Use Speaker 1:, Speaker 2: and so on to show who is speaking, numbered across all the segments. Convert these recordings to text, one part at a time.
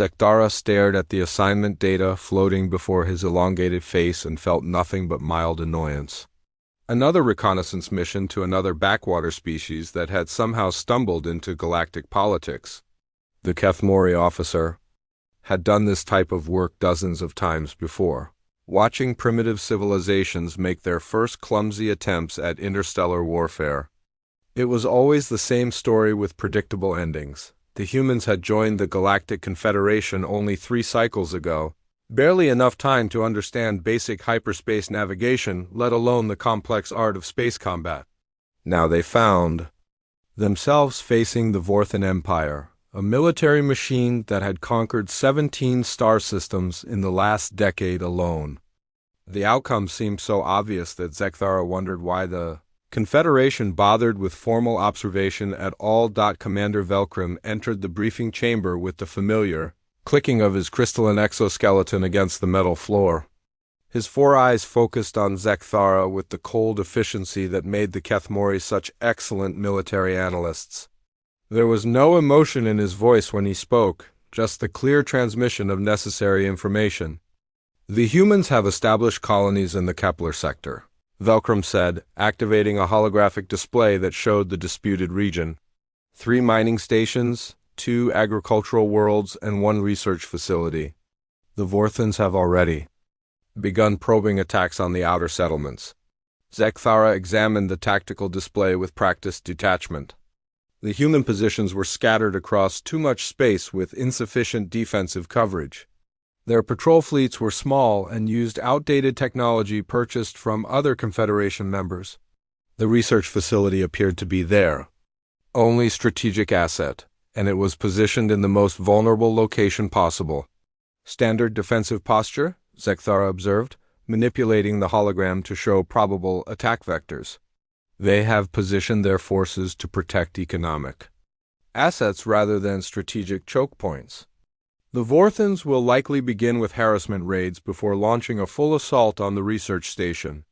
Speaker 1: Sektara stared at the assignment data floating before his elongated face and felt nothing but mild annoyance. Another reconnaissance mission to another backwater species that had somehow stumbled into galactic politics. The Kethmori officer had done this type of work dozens of times before, watching primitive civilizations make their first clumsy attempts at interstellar warfare. It was always the same story with predictable endings. The humans had joined the Galactic Confederation only 3 cycles ago, barely enough time to understand basic hyperspace navigation, let alone the complex art of space combat. Now they found themselves facing the Vorthan Empire, a military machine that had conquered 17 star systems in the last decade alone. The outcome seemed so obvious that Sektara wondered why the Confederation bothered with formal observation at all. Commander Velkrim entered the briefing chamber with the familiar clicking of his crystalline exoskeleton against the metal floor. His 4 eyes focused on Sektara with the cold efficiency that made the Kethmori such excellent military analysts. There was no emotion in his voice when he spoke, just the clear transmission of necessary information. The humans have established colonies in the Kepler sector, Velkrim said, activating a holographic display that showed the disputed region. 3 mining stations, 2 agricultural worlds, and 1 research facility. The Vorthans have already begun probing attacks on the outer settlements. Sektara examined the tactical display with practiced detachment. The human positions were scattered across too much space with insufficient defensive coverage. Their patrol fleets were small and used outdated technology purchased from other Confederation members. The research facility appeared to be their only strategic asset, and it was positioned in the most vulnerable location possible. Standard defensive posture, Sektara observed, manipulating the hologram to show probable attack vectors. They have positioned their forces to protect economic assets rather than strategic choke points. The Vorthans will likely begin with harassment raids before launching a full assault on the research station.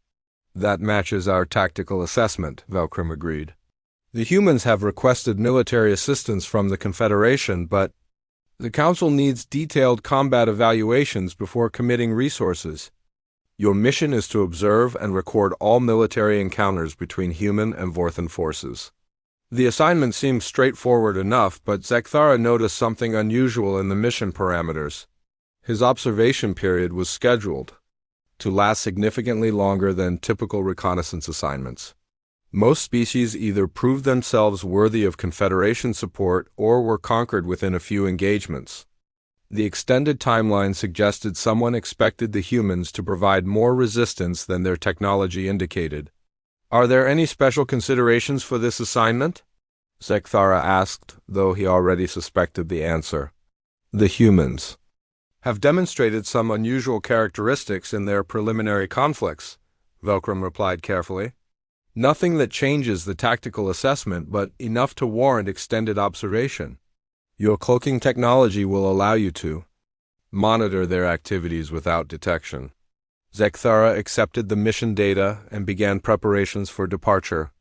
Speaker 1: That matches our tactical assessment, Velkrim agreed. The humans have requested military assistance from the Confederation, but the Council needs detailed combat evaluations before committing resources. Your mission is to observe and record all military encounters between human and Vorthan forces. The assignment seemed straightforward enough, but Sektara noticed something unusual in the mission parameters. His observation period was scheduled to last significantly longer than typical reconnaissance assignments. Most species either proved themselves worthy of Confederation support or were conquered within a few engagements. The extended timeline suggested someone expected the humans to provide more resistance than their technology indicated. Are there any special considerations for this assignment? Sektara asked, though he already suspected the answer. The humans have demonstrated some unusual characteristics in their preliminary conflicts, Velkrim replied carefully. Nothing that changes the tactical assessment, but enough to warrant extended observation. Your cloaking technology will allow you to monitor their activities without detection. Sektara accepted the mission data and began preparations for departure.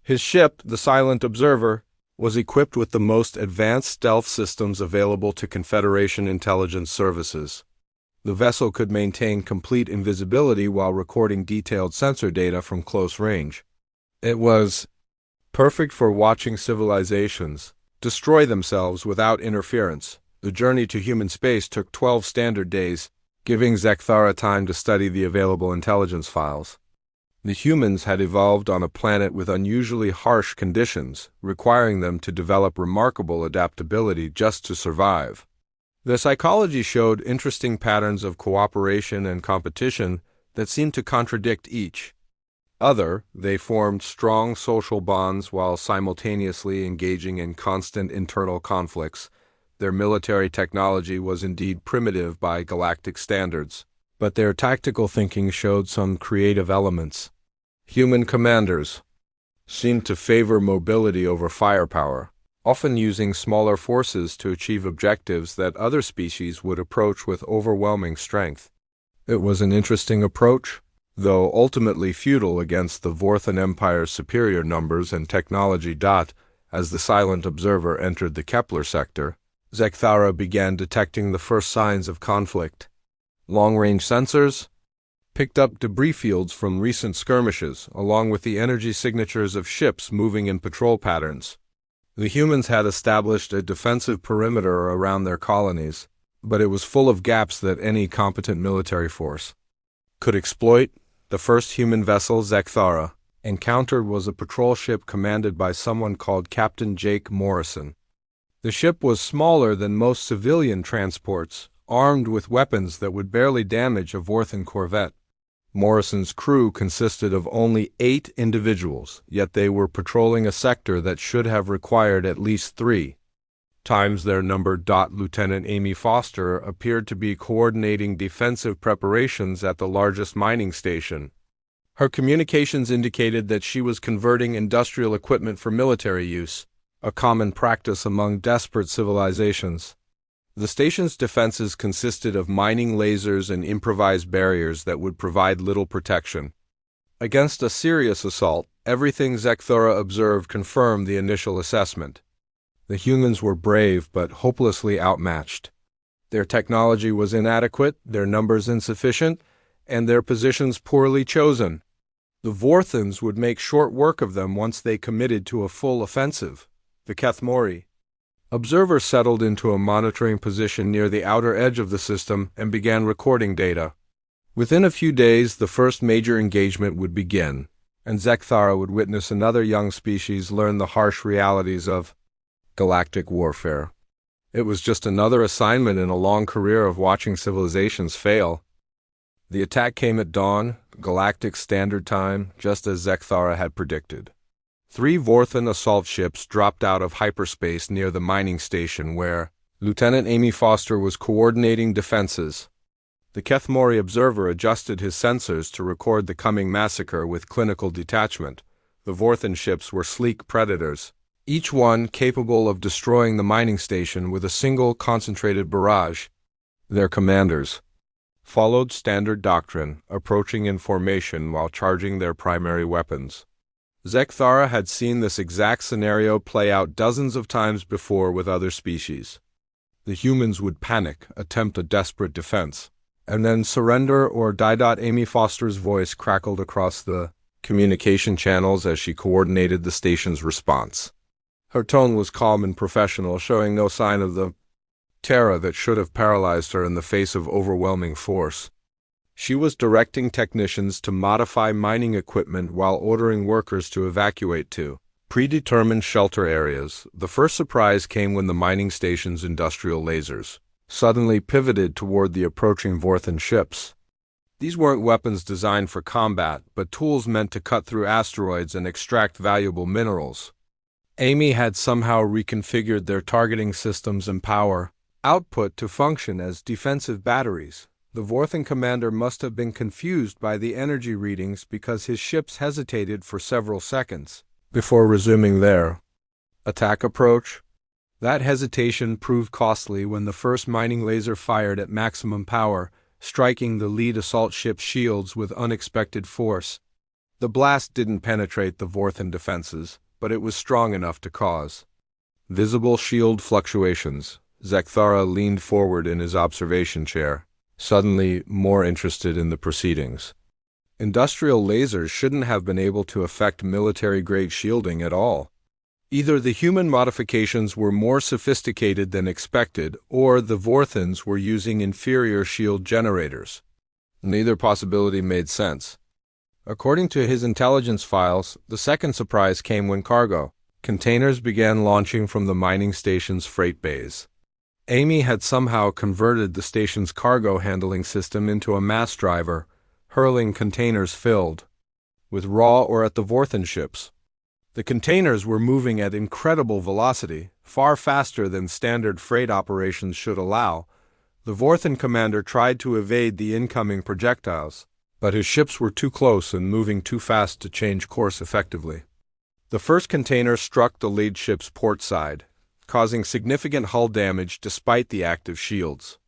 Speaker 1: His ship, the Silent Observer, was equipped with the most advanced stealth systems available to Confederation intelligence services. The vessel could maintain complete invisibility while recording detailed sensor data from close range. It was perfect for watching civilizations destroy themselves without interference. The journey to human space took 12 standard days, giving Sektara time to study the available intelligence files. The humans had evolved on a planet with unusually harsh conditions, requiring them to develop remarkable adaptability just to survive. Their psychology showed interesting patterns of cooperation and competition that seemed to contradict each other. They formed strong social bonds while simultaneously engaging in constant internal conflicts. Their military technology was indeed primitive by galactic standards, but their tactical thinking showed some creative elements. Human commanders seemed to favor mobility over firepower, often using smaller forces to achieve objectives that other species would approach with overwhelming strength. It was an interesting approach, though ultimately futile against the Vorthan Empire's superior numbers and technology. As the Silent Observer entered the Kepler sector, Zekthara began detecting the first signs of conflict. Long-range sensors picked up debris fields from recent skirmishes, along with the energy signatures of ships moving in patrol patterns. The humans had established a defensive perimeter around their colonies, but it was full of gaps that any competent military force could exploit. The first human vessel Zekthara encountered was a patrol ship commanded by someone called Captain Jake Morrison. The ship was smaller than most civilian transports, armed with weapons that would barely damage a Vorthan corvette. Morrison's crew consisted of only 8 individuals, yet they were patrolling a sector that should have required at least 3 times their number. Lieutenant Amy Foster appeared to be coordinating defensive preparations at the largest mining station. Her communications indicated that she was converting industrial equipment for military use, a common practice among desperate civilizations. The station's defenses consisted of mining lasers and improvised barriers that would provide little protection. Against a serious assault, everything Zekthara observed confirmed the initial assessment. The humans were brave but hopelessly outmatched. Their technology was inadequate, their numbers insufficient, and their positions poorly chosen. The Vorthans would make short work of them once they committed to a full offensive. The Kethmori observer settled into a monitoring position near the outer edge of the system and began recording data. Within a few days, the first major engagement would begin, and Zekthara would witness another young species learn the harsh realities of galactic warfare. It was just another assignment in a long career of watching civilizations fail. The attack came at dawn, Galactic Standard Time, just as Zekthara had predicted. 3 Vorthan assault ships dropped out of hyperspace near the mining station where Lieutenant Amy Foster was coordinating defenses. The Kethmori observer adjusted his sensors to record the coming massacre with clinical detachment. The Vorthan ships were sleek predators, each one capable of destroying the mining station with a single concentrated barrage. Their commanders followed standard doctrine, approaching in formation while charging their primary weapons. Zekthara had seen this exact scenario play out dozens of times before with other species. The humans would panic, attempt a desperate defense, and then surrender or die. Amy Foster's voice crackled across the communication channels as she coordinated the station's response. Her tone was calm and professional, showing no sign of the terror that should have paralyzed her in the face of overwhelming force. She was directing technicians to modify mining equipment while ordering workers to evacuate to predetermined shelter areas. The first surprise came when the mining station's industrial lasers suddenly pivoted toward the approaching Vorthan ships. These weren't weapons designed for combat, but tools meant to cut through asteroids and extract valuable minerals. Amy had somehow reconfigured their targeting systems and power output to function as defensive batteries. The Vorthan commander must have been confused by the energy readings because his ships hesitated for several seconds before resuming their attack approach. That hesitation proved costly when the first mining laser fired at maximum power, striking the lead assault ship's shields with unexpected force. The blast didn't penetrate the Vorthan defenses, but it was strong enough to cause visible shield fluctuations. Zekthara leaned forward in his observation chair, suddenly more interested in the proceedings. Industrial lasers shouldn't have been able to affect military-grade shielding at all. Either the human modifications were more sophisticated than expected, or the Vorthans were using inferior shield generators. Neither possibility made sense. According to his intelligence files, the second surprise came when cargo containers began launching from the mining station's freight bays. Amy had somehow converted the station's cargo handling system into a mass driver, hurling containers filled with raw ore at the Vorthan ships. The containers were moving at incredible velocity, far faster than standard freight operations should allow. The Vorthan commander tried to evade the incoming projectiles, but his ships were too close and moving too fast to change course effectively. The first container struck the lead ship's port side, causing significant hull damage despite the active shields.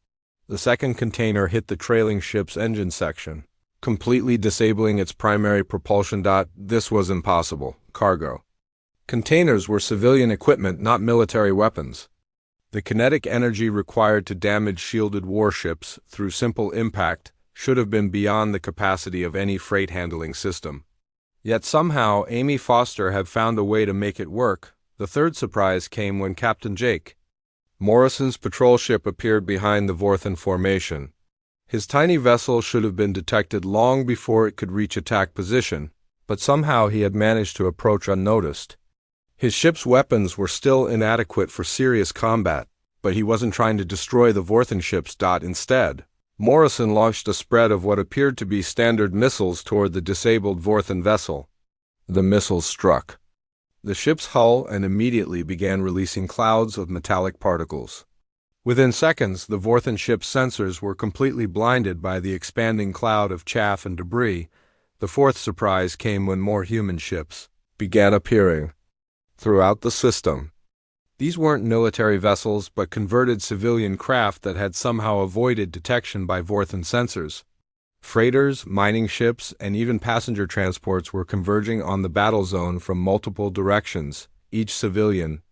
Speaker 1: The second container hit the trailing ship's engine section, completely disabling its primary propulsion. This was impossible. Cargo containers were civilian equipment, not military weapons. The kinetic energy required to damage shielded warships through simple impact should have been beyond the capacity of any freight-handling system. Yet somehow Amy Foster had found a way to make it work. The third surprise came when Captain Jake Morrison's patrol ship appeared behind the Vorthan formation. His tiny vessel should have been detected long before it could reach attack position, but somehow he had managed to approach unnoticed. His ship's weapons were still inadequate for serious combat, but he wasn't trying to destroy the Vorthan ships. Instead, Morrison launched a spread of what appeared to be standard missiles toward the disabled Vorthan vessel. The missiles struck the ship's hull and immediately began releasing clouds of metallic particles. Within seconds, the Vorthan ship's sensors were completely blinded by the expanding cloud of chaff and debris. The fourth surprise came when more human ships began appearing throughout the system. These weren't military vessels but converted civilian craft that had somehow avoided detection by Vorthan sensors. Freighters, mining ships, and even passenger transports were converging on the battle zone from multiple directions. Each civilian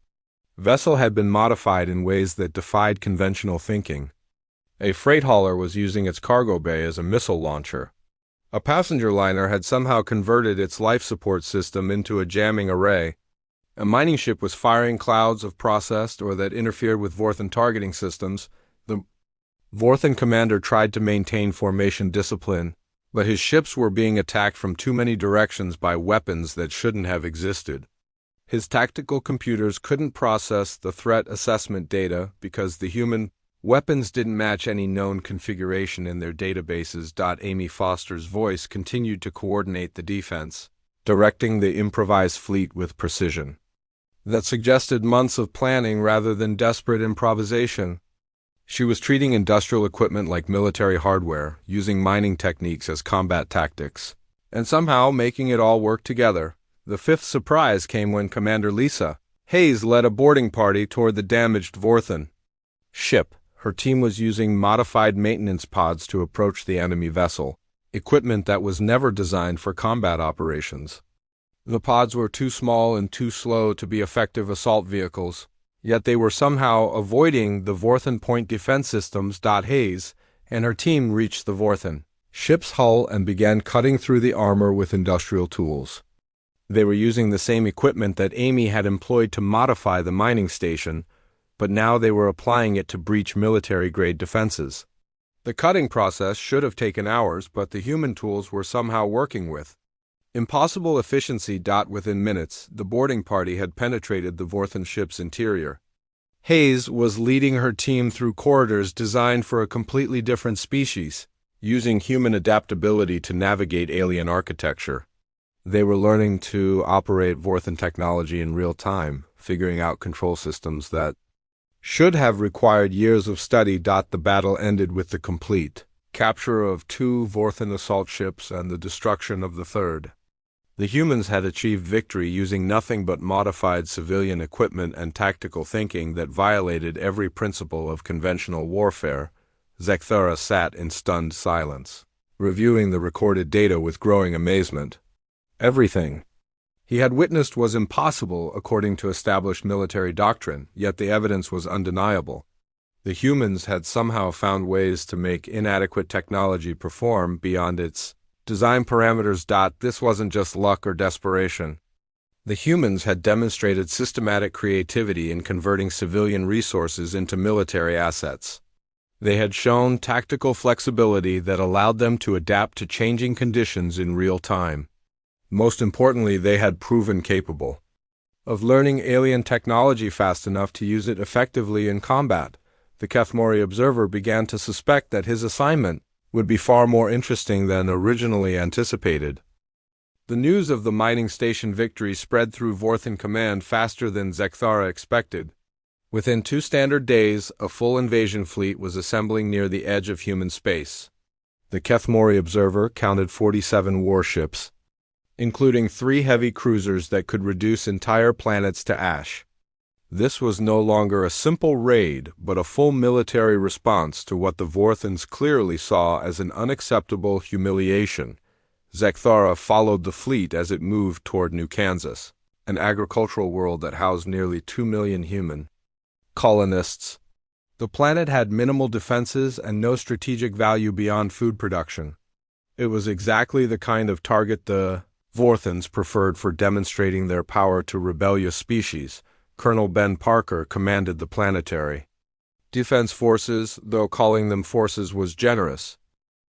Speaker 1: vessel had been modified in ways that defied conventional thinking. A freight hauler was using its cargo bay as a missile launcher. A passenger liner had somehow converted its life support system into a jamming array. A mining ship was firing clouds of processed or that interfered with Vorthan targeting systems. The Vorthan commander tried to maintain formation discipline, but his ships were being attacked from too many directions by weapons that shouldn't have existed. His tactical computers couldn't process the threat assessment data because the human weapons didn't match any known configuration in their databases. Amy Foster's voice continued to coordinate the defense, directing the improvised fleet with precision that suggested months of planning rather than desperate improvisation. She was treating industrial equipment like military hardware, using mining techniques as combat tactics, and somehow making it all work together. The fifth surprise came when Commander Lisa Hayes led a boarding party toward the damaged Vorthan ship. Her team was using modified maintenance pods to approach the enemy vessel, equipment that was never designed for combat operations. The pods were too small and too slow to be effective assault vehicles, yet they were somehow avoiding the Vorthan point defense systems. Hayes and her team reached the Vorthan ship's hull and began cutting through the armor with industrial tools. They were using the same equipment that Amy had employed to modify the mining station, but now they were applying it to breach military-grade defenses. The cutting process should have taken hours, but the human tools were somehow working with impossible efficiency. Within minutes, the boarding party had penetrated the Vorthan ship's interior. Hayes was leading her team through corridors designed for a completely different species, using human adaptability to navigate alien architecture. They were learning to operate Vorthan technology in real time, figuring out control systems that should have required years of study. The battle ended with the complete capture of 2 Vorthan assault ships and the destruction of the third. The humans had achieved victory using nothing but modified civilian equipment and tactical thinking that violated every principle of conventional warfare. Zekthara sat in stunned silence, reviewing the recorded data with growing amazement. Everything he had witnessed was impossible according to established military doctrine, yet the evidence was undeniable. The humans had somehow found ways to make inadequate technology perform beyond its design parameters. This wasn't just luck or desperation. The humans had demonstrated systematic creativity in converting civilian resources into military assets. They had shown tactical flexibility that allowed them to adapt to changing conditions in real time. Most importantly, they had proven capable of learning alien technology fast enough to use it effectively in combat. The Kethmori observer began to suspect that his assignment would be far more interesting than originally anticipated. The news of the mining station victory spread through Vorthan command faster than Zekthara expected. Within 2 standard days, a full invasion fleet was assembling near the edge of human space. The Kethmori observer counted 47 warships, including 3 heavy cruisers that could reduce entire planets to ash. This was no longer a simple raid, but a full military response to what the Vorthans clearly saw as an unacceptable humiliation. Zekthara followed the fleet as it moved toward New Kansas, an agricultural world that housed nearly 2 million human colonists. The planet had minimal defenses and no strategic value beyond food production. It was exactly the kind of target the Vorthans preferred for demonstrating their power to rebellious species. Colonel Ben Parker commanded the planetary defense forces, though calling them forces was generous.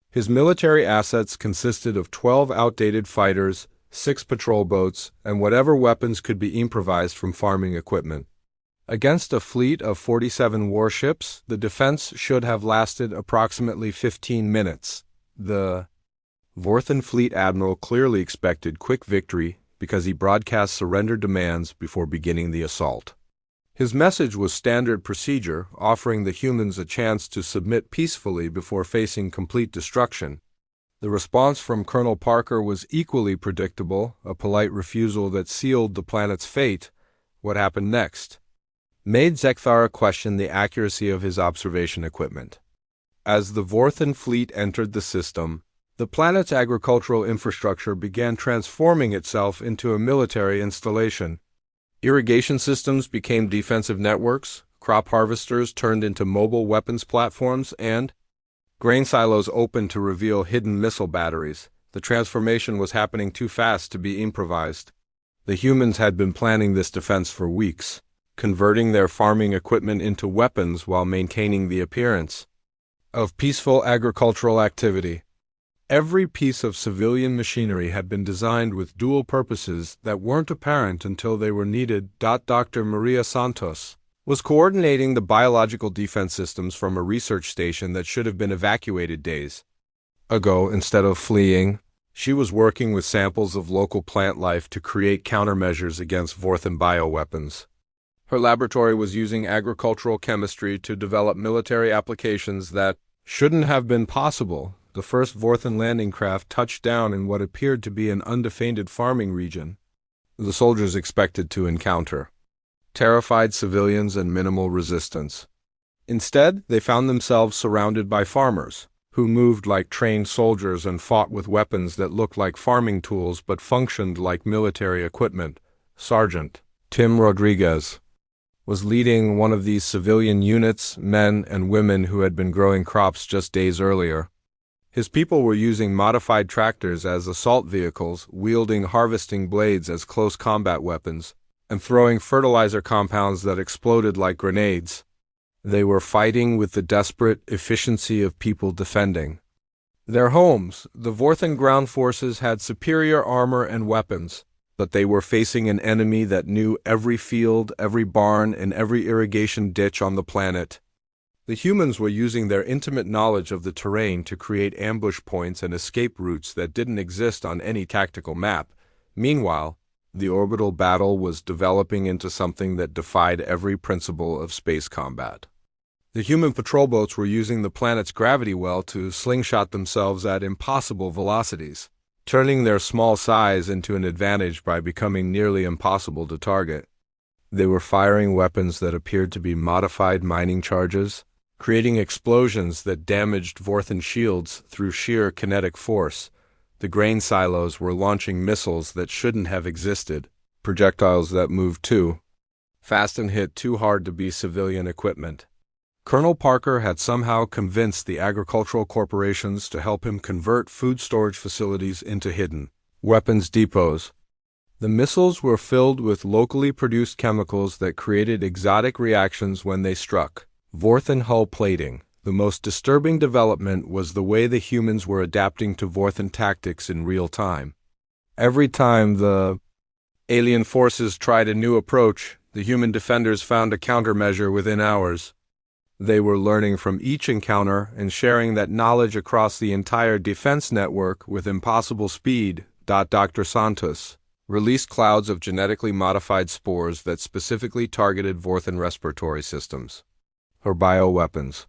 Speaker 1: His military assets consisted of 12 outdated fighters, 6 patrol boats, and whatever weapons could be improvised from farming equipment. Against a fleet of 47 warships, the defense should have lasted approximately 15 minutes. The Vorthan Fleet Admiral clearly expected quick victory because he broadcast surrender demands before beginning the assault. His message was standard procedure, offering the humans a chance to submit peacefully before facing complete destruction. The response from Colonel Parker was equally predictable, a polite refusal that sealed the planet's fate. What happened next made Zekthara question the accuracy of his observation equipment. As the Vorthan fleet entered the system, the planet's agricultural infrastructure began transforming itself into a military installation. Irrigation systems became defensive networks, crop harvesters turned into mobile weapons platforms, and grain silos opened to reveal hidden missile batteries. The transformation was happening too fast to be improvised. The humans had been planning this defense for weeks, converting their farming equipment into weapons while maintaining the appearance of peaceful agricultural activity. Every piece of civilian machinery had been designed with dual purposes that weren't apparent until they were needed. Dr. Maria Santos was coordinating the biological defense systems from a research station that should have been evacuated days ago. Instead of fleeing, she was working with samples of local plant life to create countermeasures against Vorthan bioweapons. Her laboratory was using agricultural chemistry to develop military applications that shouldn't have been possible. The first Vorthan landing craft touched down in what appeared to be an undefended farming region. The soldiers expected to encounter terrified civilians and minimal resistance. Instead, they found themselves surrounded by farmers, who moved like trained soldiers and fought with weapons that looked like farming tools but functioned like military equipment. Sergeant Tim Rodriguez was leading one of these civilian units, men and women who had been growing crops just days earlier. His people were using modified tractors as assault vehicles, wielding harvesting blades as close combat weapons, and throwing fertilizer compounds that exploded like grenades. They were fighting with the desperate efficiency of people defending their homes. The Vorthan ground forces had superior armor and weapons, but they were facing an enemy that knew every field, every barn, and every irrigation ditch on the planet. The humans were using their intimate knowledge of the terrain to create ambush points and escape routes that didn't exist on any tactical map. Meanwhile, the orbital battle was developing into something that defied every principle of space combat. The human patrol boats were using the planet's gravity well to slingshot themselves at impossible velocities, turning their small size into an advantage by becoming nearly impossible to target. They were firing weapons that appeared to be modified mining charges, creating explosions that damaged Vorthan shields through sheer kinetic force. The grain silos were launching missiles that shouldn't have existed, projectiles that moved too fast and hit too hard to be civilian equipment. Colonel Parker had somehow convinced the agricultural corporations to help him convert food storage facilities into hidden weapons depots. The missiles were filled with locally produced chemicals that created exotic reactions when they struck. Vorthan hull plating. The most disturbing development was the way the humans were adapting to Vorthan tactics in real time. Every time the alien forces tried a new approach, the human defenders found a countermeasure within hours. They were learning from each encounter and sharing that knowledge across the entire defense network with impossible speed. Dr. Santos released clouds of genetically modified spores that specifically targeted Vorthan respiratory systems. Her bioweapons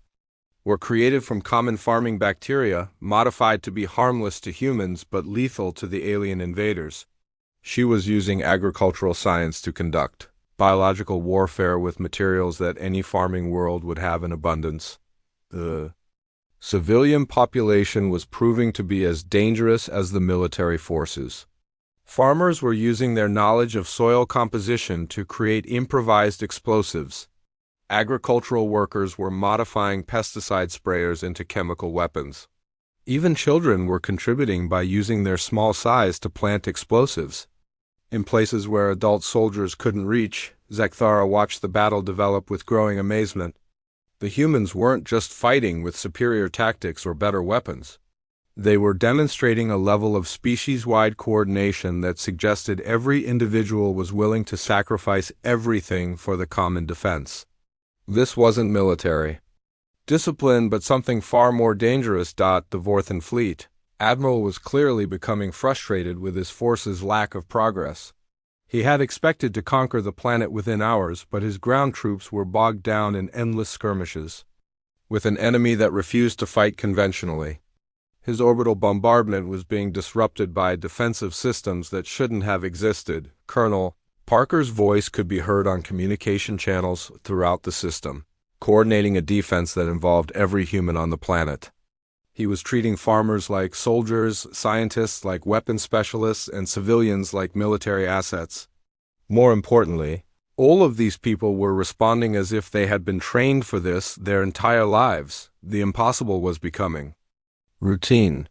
Speaker 1: were created from common farming bacteria, modified to be harmless to humans but lethal to the alien invaders. She was using agricultural science to conduct biological warfare with materials that any farming world would have in abundance. The civilian population was proving to be as dangerous as the military forces. Farmers were using their knowledge of soil composition to create improvised explosives. Agricultural workers were modifying pesticide sprayers into chemical weapons. Even children were contributing by using their small size to plant explosives. In places where adult soldiers couldn't reach, Zekthara watched the battle develop with growing amazement. The humans weren't just fighting with superior tactics or better weapons. They were demonstrating a level of species-wide coordination that suggested every individual was willing to sacrifice everything for the common defense. This wasn't military discipline, but something far more dangerous. The Vorthan fleet. Admiral was clearly becoming frustrated with his force's lack of progress. He had expected to conquer the planet within hours, but his ground troops were bogged down in endless skirmishes with an enemy that refused to fight conventionally. His orbital bombardment was being disrupted by defensive systems that shouldn't have existed. Colonel Parker's voice could be heard on communication channels throughout the system, coordinating a defense that involved every human on the planet. He was treating farmers like soldiers, scientists like weapon specialists, and civilians like military assets. More importantly, all of these people were responding as if they had been trained for this their entire lives. The impossible was becoming routine.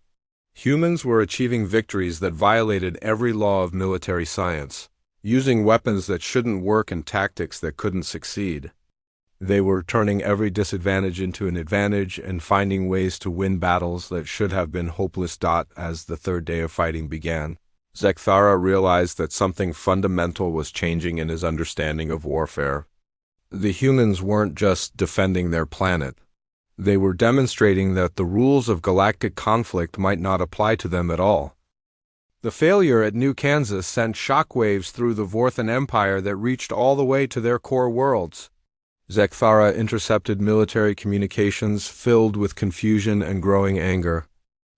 Speaker 1: Humans were achieving victories that violated every law of military science, using weapons that shouldn't work and tactics that couldn't succeed. They were turning every disadvantage into an advantage and finding ways to win battles that should have been hopeless. As the third day of fighting began, Zekthara realized that something fundamental was changing in his understanding of warfare. The humans weren't just defending their planet. They were demonstrating that the rules of galactic conflict might not apply to them at all. The failure at New Kansas sent shockwaves through the Vorthan Empire that reached all the way to their core worlds. Zekthara intercepted military communications filled with confusion and growing anger.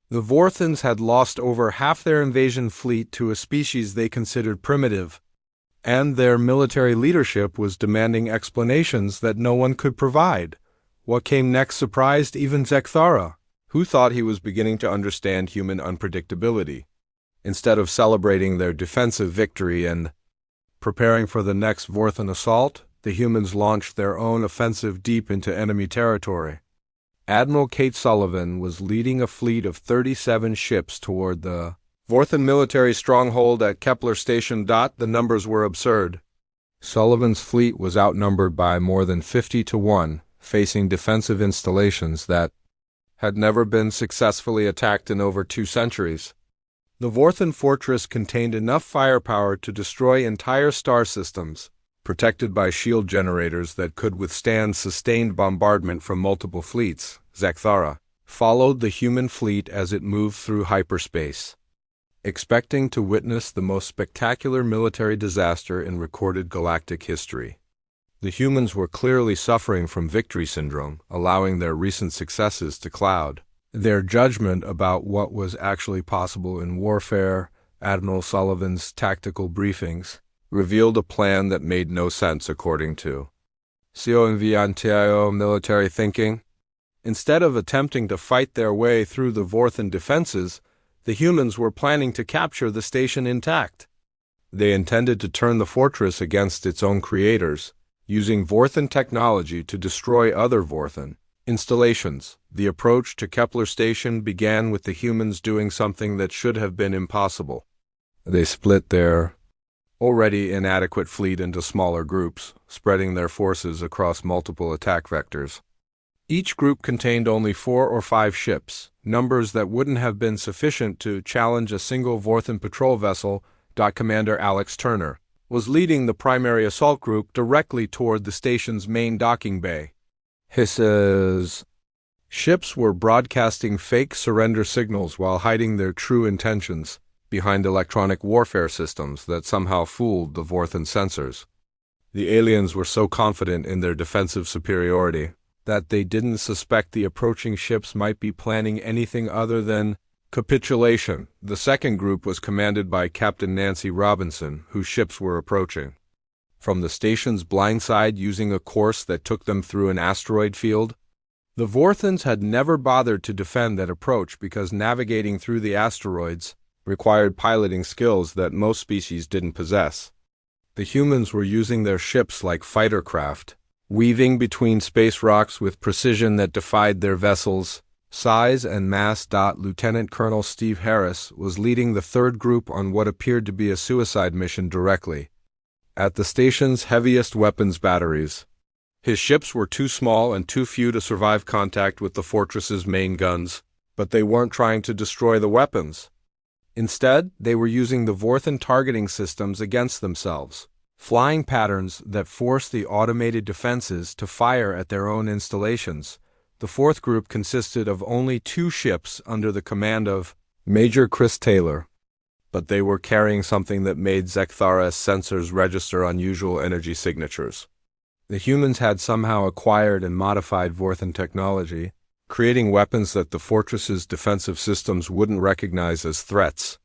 Speaker 1: The Vorthans had lost over half their invasion fleet to a species they considered primitive, and their military leadership was demanding explanations that no one could provide. What came next surprised even Zekthara, who thought he was beginning to understand human unpredictability. Instead of celebrating their defensive victory and preparing for the next Vorthan assault, the humans launched their own offensive deep into enemy territory. Admiral Kate Sullivan was leading a fleet of 37 ships toward the Vorthan military stronghold at Kepler Station. The numbers were absurd. Sullivan's fleet was outnumbered by more than 50 to 1, facing defensive installations that had never been successfully attacked in over 2 centuries. The Vorthan fortress contained enough firepower to destroy entire star systems, protected by shield generators that could withstand sustained bombardment from multiple fleets. Zekthara followed the human fleet as it moved through hyperspace, expecting to witness the most spectacular military disaster in recorded galactic history. The humans were clearly suffering from victory syndrome, allowing their recent successes to cloud their judgment about what was actually possible in warfare. Admiral Sullivan's tactical briefings revealed a plan that made no sense according to CONVIANTIO military thinking. Instead of attempting to fight their way through the Vorthan defenses, the humans were planning to capture the station intact. They intended to turn the fortress against its own creators, using Vorthan technology to destroy other Vorthan installations. The approach to Kepler Station began with the humans doing something that should have been impossible. They split their already inadequate fleet into smaller groups, spreading their forces across multiple attack vectors. Each group contained only 4 or 5 ships, numbers that wouldn't have been sufficient to challenge a single Vorthan patrol vessel. Commander Alex Turner was leading the primary assault group directly toward the station's main docking bay. His ships were broadcasting fake surrender signals while hiding their true intentions behind electronic warfare systems that somehow fooled the Vorthan sensors. The aliens were so confident in their defensive superiority that they didn't suspect the approaching ships might be planning anything other than capitulation. The second group was commanded by Captain Nancy Robinson, whose ships were approaching from the station's blind side using a course that took them through an asteroid field. The Vorthans had never bothered to defend that approach because navigating through the asteroids required piloting skills that most species didn't possess. The humans were using their ships like fighter craft, weaving between space rocks with precision that defied their vessels' size and mass. Lieutenant Colonel Steve Harris was leading the third group on what appeared to be a suicide mission directly at the station's heaviest weapons batteries. His ships were too small and too few to survive contact with the fortress's main guns, but they weren't trying to destroy the weapons. Instead, they were using the Vorthan targeting systems against themselves, flying patterns that forced the automated defenses to fire at their own installations. The fourth group consisted of only 2 ships under the command of Major Chris Taylor, but they were carrying something that made Zekthara's sensors register unusual energy signatures. The humans had somehow acquired and modified Vorthan technology, creating weapons that the fortress's defensive systems wouldn't recognize as threats.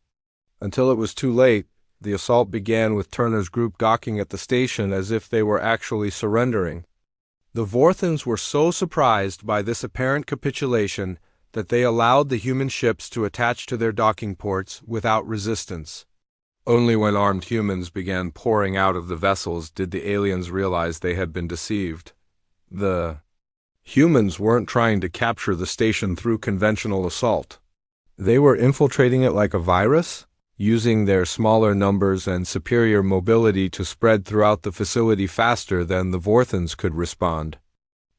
Speaker 1: Until it was too late, the assault began with Turner's group docking at the station as if they were actually surrendering. The Vorthans were so surprised by this apparent capitulation that they allowed the human ships to attach to their docking ports without resistance. Only when armed humans began pouring out of the vessels did the aliens realize they had been deceived. The humans weren't trying to capture the station through conventional assault. They were infiltrating it like a virus, using their smaller numbers and superior mobility to spread throughout the facility faster than the Vorthans could respond.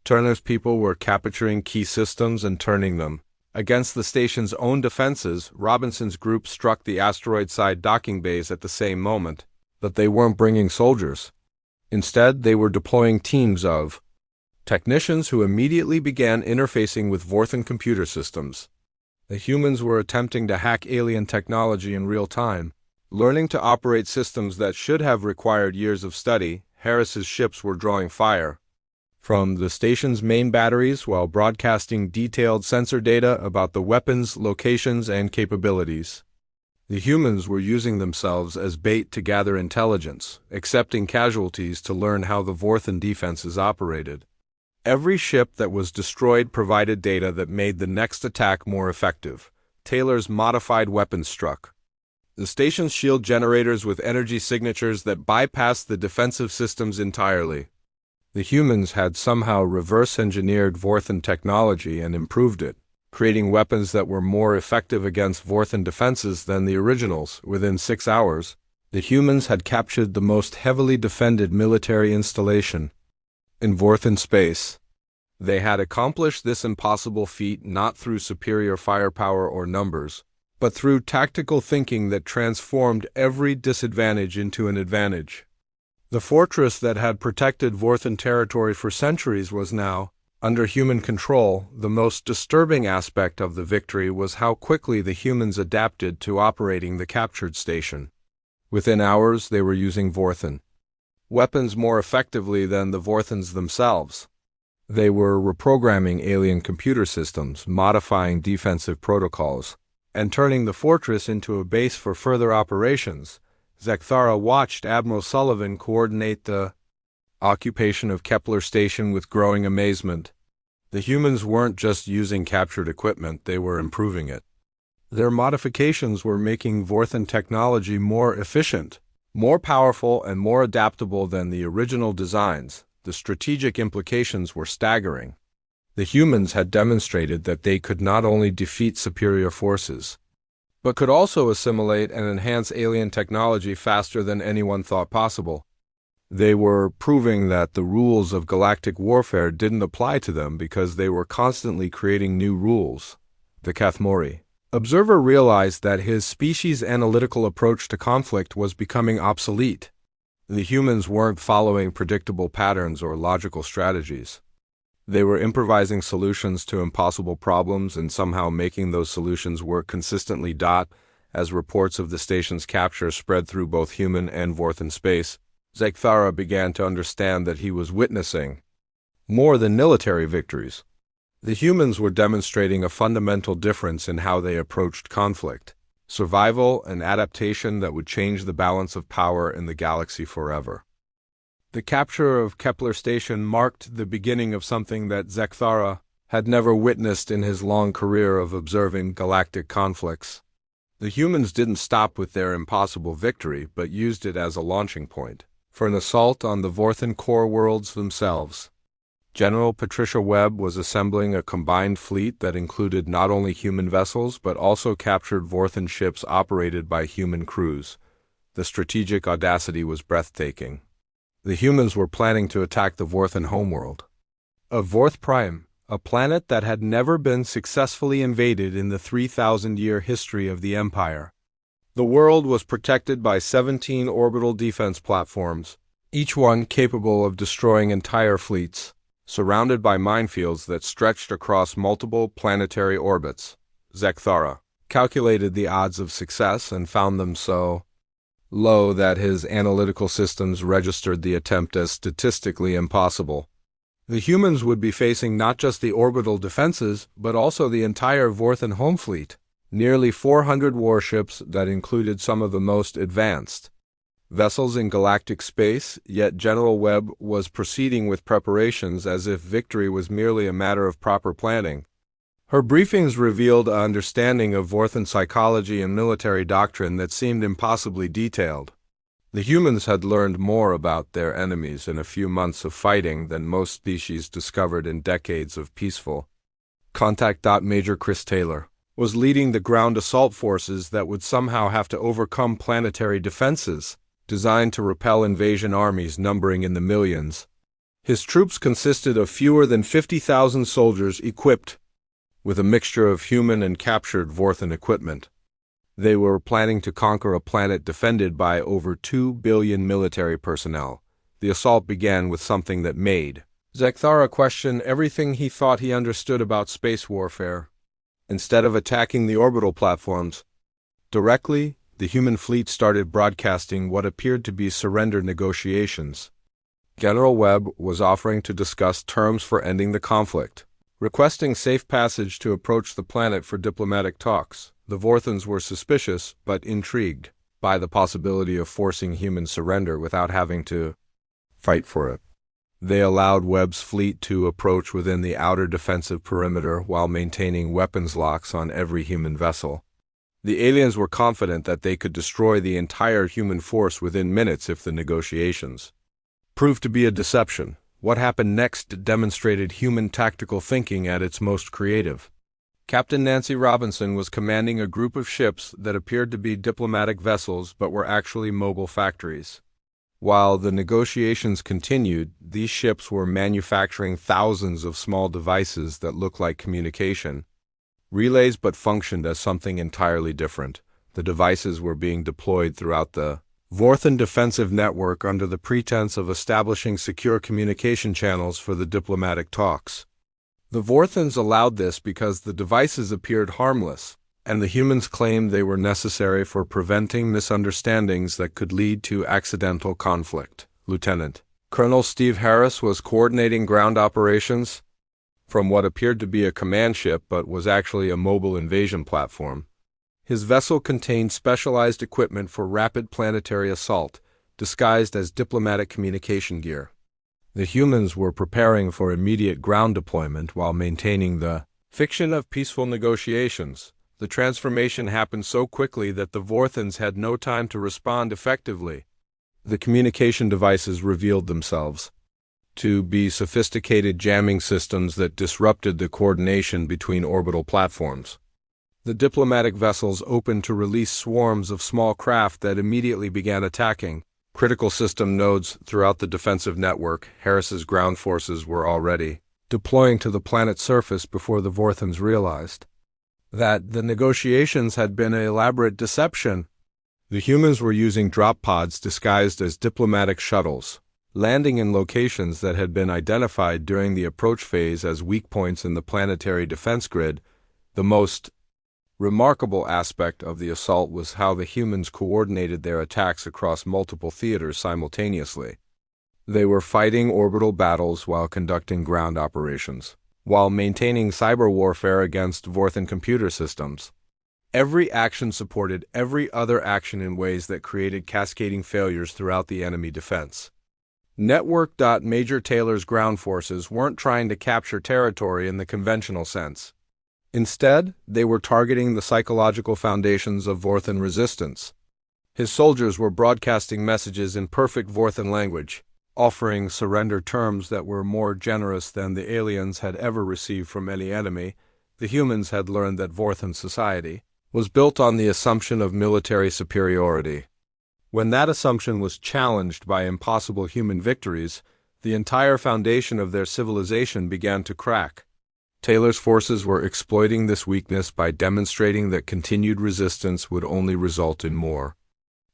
Speaker 1: Turner's people were capturing key systems and turning them against the station's own defenses. Robinson's group struck the asteroid-side docking bays at the same moment, but they weren't bringing soldiers. Instead, they were deploying teams of technicians who immediately began interfacing with Vorthan computer systems. The humans were attempting to hack alien technology in real time, learning to operate systems that should have required years of study. Harris's ships were drawing fire from the station's main batteries while broadcasting detailed sensor data about the weapons, locations, and capabilities. The humans were using themselves as bait to gather intelligence, accepting casualties to learn how the Vorthan defenses operated. Every ship that was destroyed provided data that made the next attack more effective. Taylor's modified weapons struck the station's shield generators with energy signatures that bypassed the defensive systems entirely. The humans had somehow reverse-engineered Vorthan technology and improved it, creating weapons that were more effective against Vorthan defenses than the originals. Within 6 hours, the humans had captured the most heavily defended military installation in Vorthan space. They had accomplished this impossible feat not through superior firepower or numbers, but through tactical thinking that transformed every disadvantage into an advantage. The fortress that had protected Vorthan territory for centuries was now under human control. The most disturbing aspect of the victory was how quickly the humans adapted to operating the captured station. Within hours, they were using Vorthan weapons more effectively than the Vorthans themselves. They were reprogramming alien computer systems, modifying defensive protocols, and turning the fortress into a base for further operations. Zekthara watched Admiral Sullivan coordinate the occupation of Kepler Station with growing amazement. The humans weren't just using captured equipment, they were improving it. Their modifications were making Vorthan technology more efficient, more powerful, and more adaptable than the original designs. The strategic implications were staggering. The humans had demonstrated that they could not only defeat superior forces, but could also assimilate and enhance alien technology faster than anyone thought possible. They were proving that the rules of galactic warfare didn't apply to them because they were constantly creating new rules. The Kathmori observer realized that his species' analytical approach to conflict was becoming obsolete. The humans weren't following predictable patterns or logical strategies. They were improvising solutions to impossible problems and somehow making those solutions work consistently. As reports of the station's capture spread through both human and Vorthan space, Zekthara began to understand that he was witnessing more than military victories. The humans were demonstrating a fundamental difference in how they approached conflict, survival, and adaptation that would change the balance of power in the galaxy forever. The capture of Kepler Station marked the beginning of something that Zekthara had never witnessed in his long career of observing galactic conflicts. The humans didn't stop with their impossible victory, but used it as a launching point for an assault on the Vorthan core worlds themselves. General Patricia Webb was assembling a combined fleet that included not only human vessels but also captured Vorthan ships operated by human crews. The strategic audacity was breathtaking. The humans were planning to attack the Vorthan homeworld of Voran Prime, a planet that had never been successfully invaded in the 3,000-year history of the Empire. The world was protected by 17 orbital defense platforms, each one capable of destroying entire fleets, surrounded by minefields that stretched across multiple planetary orbits. Zekthara calculated the odds of success and found them so low that his analytical systems registered the attempt as statistically impossible. The humans would be facing not just the orbital defenses, but also the entire Vorthan home fleet, nearly 400 warships that included some of the most advanced vessels in galactic space, yet General Webb was proceeding with preparations as if victory was merely a matter of proper planning. Her briefings revealed an understanding of Vorthan psychology and military doctrine that seemed impossibly detailed. The humans had learned more about their enemies in a few months of fighting than most species discovered in decades of peaceful contact. Major Chris Taylor was leading the ground assault forces that would somehow have to overcome planetary defenses designed to repel invasion armies numbering in the millions. His troops consisted of fewer than 50,000 soldiers equipped with a mixture of human and captured Vorthan equipment. They were planning to conquer a planet defended by over 2 billion military personnel. The assault began with something that made Zekthara question everything he thought he understood about space warfare. Instead of attacking the orbital platforms directly, the human fleet started broadcasting what appeared to be surrender negotiations. General Webb was offering to discuss terms for ending the conflict, requesting safe passage to approach the planet for diplomatic talks. The Vorthans were suspicious but intrigued by the possibility of forcing human surrender without having to fight for it. They allowed Webb's fleet to approach within the outer defensive perimeter while maintaining weapons locks on every human vessel. The aliens were confident that they could destroy the entire human force within minutes if the negotiations proved to be a deception. What happened next demonstrated human tactical thinking at its most creative. Captain Nancy Robinson was commanding a group of ships that appeared to be diplomatic vessels but were actually mobile factories. While the negotiations continued, these ships were manufacturing thousands of small devices that looked like communication relays but functioned as something entirely different. The devices were being deployed throughout the Vorthan defensive network under the pretense of establishing secure communication channels for the diplomatic talks. The Vorthans allowed this because the devices appeared harmless, and the humans claimed they were necessary for preventing misunderstandings that could lead to accidental conflict. Lieutenant Colonel Steve Harris was coordinating ground operations from what appeared to be a command ship but was actually a mobile invasion platform. His vessel contained specialized equipment for rapid planetary assault, disguised as diplomatic communication gear. The humans were preparing for immediate ground deployment while maintaining the fiction of peaceful negotiations. The transformation happened so quickly that the Vorthans had no time to respond effectively. The communication devices revealed themselves to be sophisticated jamming systems that disrupted the coordination between orbital platforms. The diplomatic vessels opened to release swarms of small craft that immediately began attacking critical system nodes throughout the defensive network. Harris's ground forces were already deploying to the planet's surface before the Vorthans realized that the negotiations had been an elaborate deception. The humans were using drop pods disguised as diplomatic shuttles, landing in locations that had been identified during the approach phase as weak points in the planetary defense grid. The most remarkable aspect of the assault was how the humans coordinated their attacks across multiple theaters simultaneously. They were fighting orbital battles while conducting ground operations, while maintaining cyber warfare against Vorthan computer systems. Every action supported every other action in ways that created cascading failures throughout the enemy defense network. Major Taylor's ground forces weren't trying to capture territory in the conventional sense. Instead, they were targeting the psychological foundations of Vorthan resistance. His soldiers were broadcasting messages in perfect Vorthan language, offering surrender terms that were more generous than the aliens had ever received from any enemy. The humans had learned that Vorthan society was built on the assumption of military superiority. When that assumption was challenged by impossible human victories, the entire foundation of their civilization began to crack. Taylor's forces were exploiting this weakness by demonstrating that continued resistance would only result in more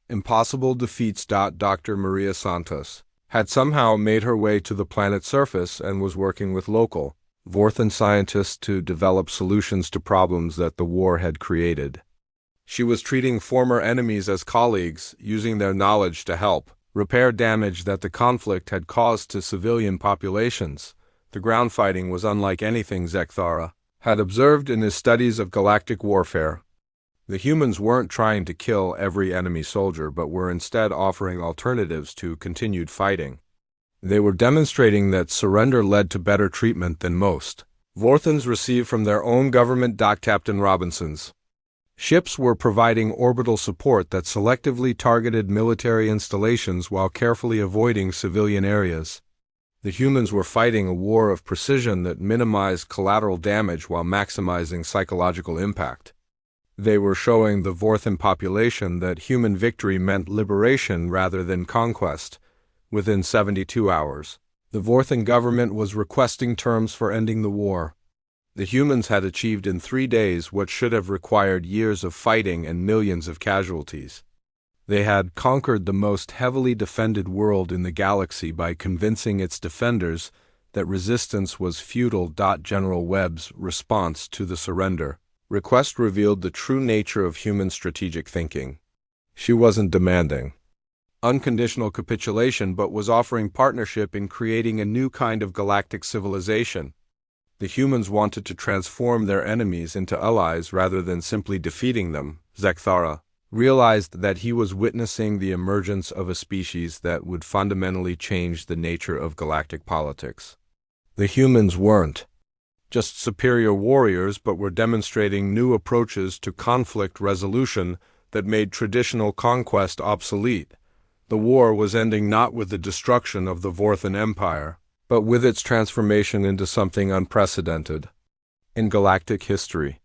Speaker 1: impossible defeats. Dr. Maria Santos had somehow made her way to the planet's surface and was working with local Vorthan scientists to develop solutions to problems that the war had created. She was treating former enemies as colleagues, using their knowledge to help repair damage that the conflict had caused to civilian populations. The ground fighting was unlike anything Zekthara had observed in his studies of galactic warfare. The humans weren't trying to kill every enemy soldier, but were instead offering alternatives to continued fighting. They were demonstrating that surrender led to better treatment than most Vorthans received from their own government. Captain Robinson's ships were providing orbital support that selectively targeted military installations while carefully avoiding civilian areas. The humans were fighting a war of precision that minimized collateral damage while maximizing psychological impact. They were showing the Vorthan population that human victory meant liberation rather than conquest. Within 72 hours, the Vorthan government was requesting terms for ending the war. The humans had achieved in 3 days what should have required years of fighting and millions of casualties. They had conquered the most heavily defended world in the galaxy by convincing its defenders that resistance was futile. General Webb's response to the surrender request revealed the true nature of human strategic thinking. She wasn't demanding unconditional capitulation, but was offering partnership in creating a new kind of galactic civilization. The humans wanted to transform their enemies into allies rather than simply defeating them. Zekthara realized that he was witnessing the emergence of a species that would fundamentally change the nature of galactic politics. The humans weren't just superior warriors, but were demonstrating new approaches to conflict resolution that made traditional conquest obsolete. The war was ending not with the destruction of the Vorthan Empire, but with its transformation into something unprecedented in galactic history.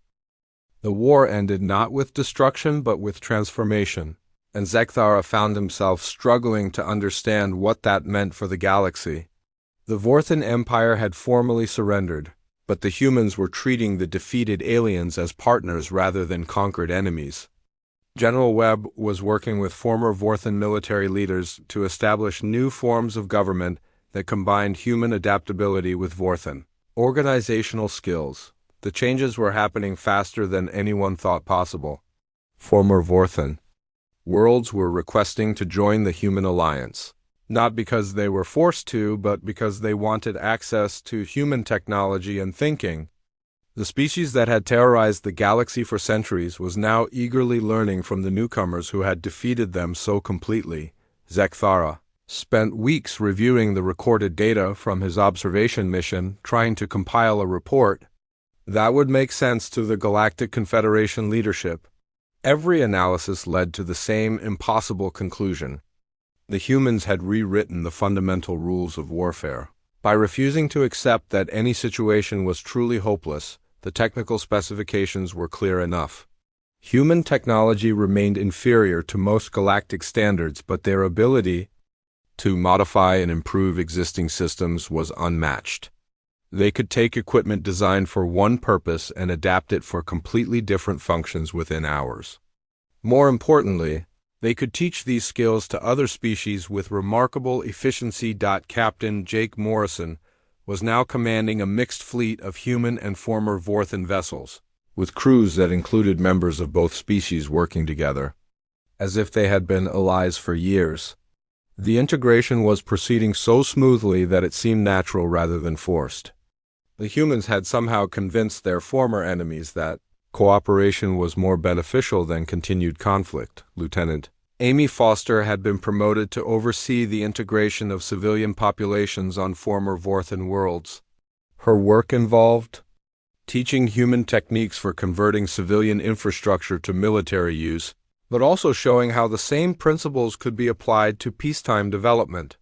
Speaker 1: The war ended not with destruction, but with transformation, and Zekthara found himself struggling to understand what that meant for the galaxy. The Vorthan Empire had formally surrendered, but the humans were treating the defeated aliens as partners rather than conquered enemies. General Webb was working with former Vorthan military leaders to establish new forms of government that combined human adaptability with Vorthan organizational skills. The changes were happening faster than anyone thought possible. Former Vorthan worlds were requesting to join the human alliance, not because they were forced to, but because they wanted access to human technology and thinking. The species that had terrorized the galaxy for centuries was now eagerly learning from the newcomers who had defeated them so completely. Zekthara spent weeks reviewing the recorded data from his observation mission, trying to compile a report that would make sense to the Galactic Confederation leadership. Every analysis led to the same impossible conclusion. The humans had rewritten the fundamental rules of warfare. By refusing to accept that any situation was truly hopeless, the technical specifications were clear enough. Human technology remained inferior to most galactic standards, but their ability to modify and improve existing systems was unmatched. They could take equipment designed for one purpose and adapt it for completely different functions within hours. More importantly, they could teach these skills to other species with remarkable efficiency. Captain Jake Morrison was now commanding a mixed fleet of human and former Vorthan vessels, with crews that included members of both species working together, as if they had been allies for years. The integration was proceeding so smoothly that it seemed natural rather than forced. The humans had somehow convinced their former enemies that cooperation was more beneficial than continued conflict. Lieutenant Amy Foster had been promoted to oversee the integration of civilian populations on former Vorthan worlds. Her work involved teaching human techniques for converting civilian infrastructure to military use, but also showing how the same principles could be applied to peacetime development.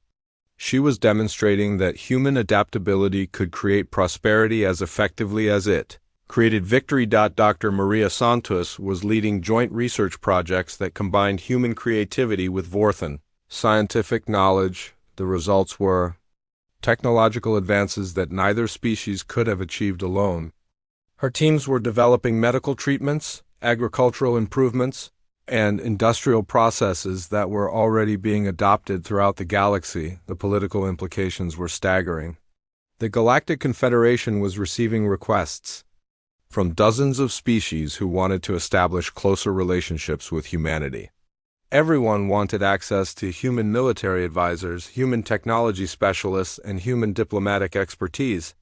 Speaker 1: She was demonstrating that human adaptability could create prosperity as effectively as it created victory. Dr. Maria Santos was leading joint research projects that combined human creativity with Vorthan scientific knowledge. The results were technological advances that neither species could have achieved alone. Her teams were developing medical treatments, agricultural improvements, and industrial processes that were already being adopted throughout the galaxy. The political implications were staggering. The Galactic Confederation was receiving requests from dozens of species who wanted to establish closer relationships with humanity. Everyone wanted access to human military advisors, human technology specialists, and human diplomatic expertise.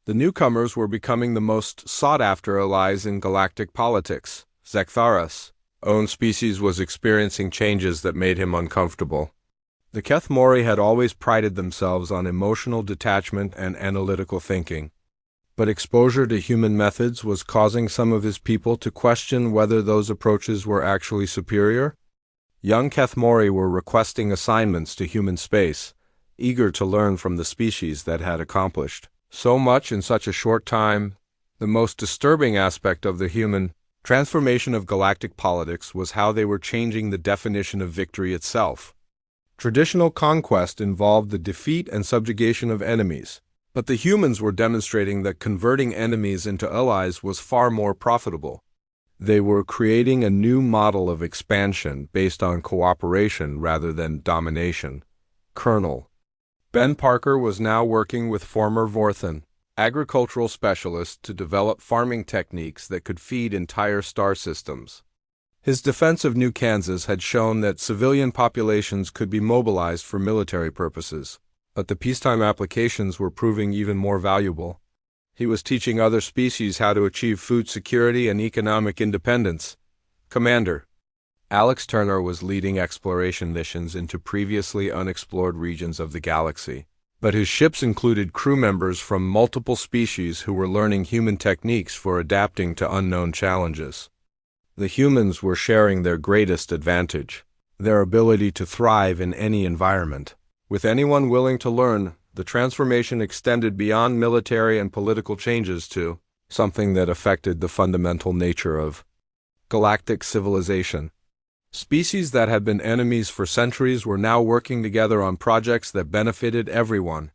Speaker 1: The newcomers were becoming the most sought-after allies in galactic politics. Zekthara's own species was experiencing changes that made him uncomfortable. The Kethmori had always prided themselves on emotional detachment and analytical thinking, but exposure to human methods was causing some of his people to question whether those approaches were actually superior. Young Kethmori were requesting assignments to human space, eager to learn from the species that had accomplished so much in such a short time. The most disturbing aspect of the human transformation of galactic politics was how they were changing the definition of victory itself. Traditional conquest involved the defeat and subjugation of enemies, but the humans were demonstrating that converting enemies into allies was far more profitable. They were creating a new model of expansion based on cooperation rather than domination. Colonel Ben Parker was now working with former Vorthan agricultural specialists to develop farming techniques that could feed entire star systems. His defense of New Kansas had shown that civilian populations could be mobilized for military purposes, but the peacetime applications were proving even more valuable. He was teaching other species how to achieve food security and economic independence. Commander Alex Turner was leading exploration missions into previously unexplored regions of the galaxy, but his ships included crew members from multiple species who were learning human techniques for adapting to unknown challenges. The humans were sharing their greatest advantage, their ability to thrive in any environment. With anyone willing to learn, the transformation extended beyond military and political changes to something that affected the fundamental nature of galactic civilization. Species that had been enemies for centuries were now working together on projects that benefited everyone.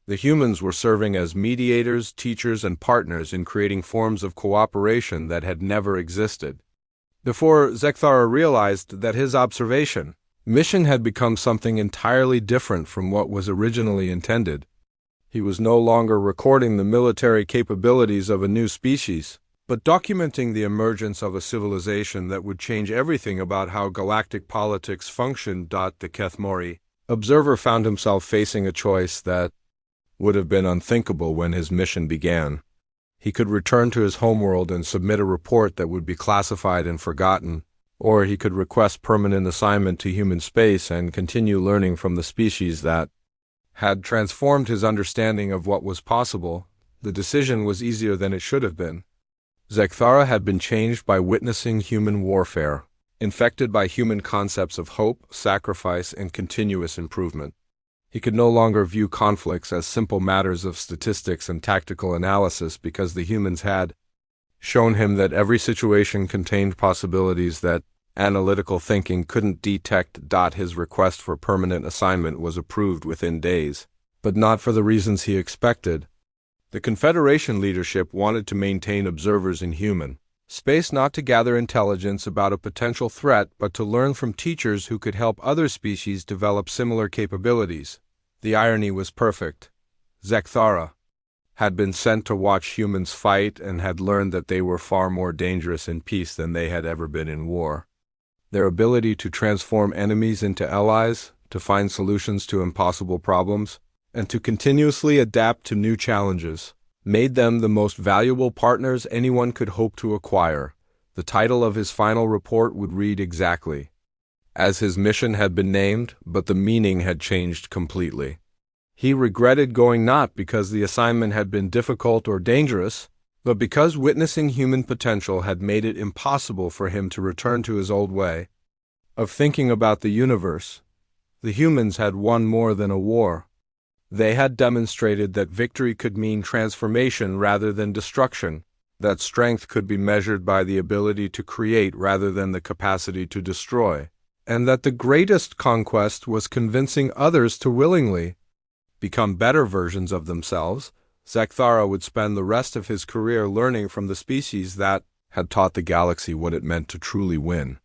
Speaker 1: The humans were serving as mediators, teachers, and partners in creating forms of cooperation that had never existed. Before Zekthara realized that his mission had become something entirely different from what was originally intended. He was no longer recording the military capabilities of a new species, but documenting the emergence of a civilization that would change everything about how galactic politics functioned. The Kethmori observer found himself facing a choice that would have been unthinkable when his mission began. He could return to his homeworld and submit a report that would be classified and forgotten, or he could request permanent assignment to human space and continue learning from the species that had transformed his understanding of what was possible. The decision was easier than it should have been. Zekthara had been changed by witnessing human warfare, infected by human concepts of hope, sacrifice, and continuous improvement. He could no longer view conflicts as simple matters of statistics and tactical analysis because the humans had shown him that every situation contained possibilities that analytical thinking couldn't detect. His request for permanent assignment was approved within days, but not for the reasons he expected. The Confederation leadership wanted to maintain observers in human space, not to gather intelligence about a potential threat, but to learn from teachers who could help other species develop similar capabilities. The irony was perfect. Zekthara had been sent to watch humans fight and had learned that they were far more dangerous in peace than they had ever been in war. Their ability to transform enemies into allies, to find solutions to impossible problems, and to continuously adapt to new challenges made them the most valuable partners anyone could hope to acquire. The title of his final report would read exactly as his mission had been named, but the meaning had changed completely. He regretted going not because the assignment had been difficult or dangerous, but because witnessing human potential had made it impossible for him to return to his old way of thinking about the universe. The humans had won more than a war. They had demonstrated that victory could mean transformation rather than destruction, that strength could be measured by the ability to create rather than the capacity to destroy, and that the greatest conquest was convincing others to willingly become better versions of themselves. Zekthara would spend the rest of his career learning from the species that had taught the galaxy what it meant to truly win.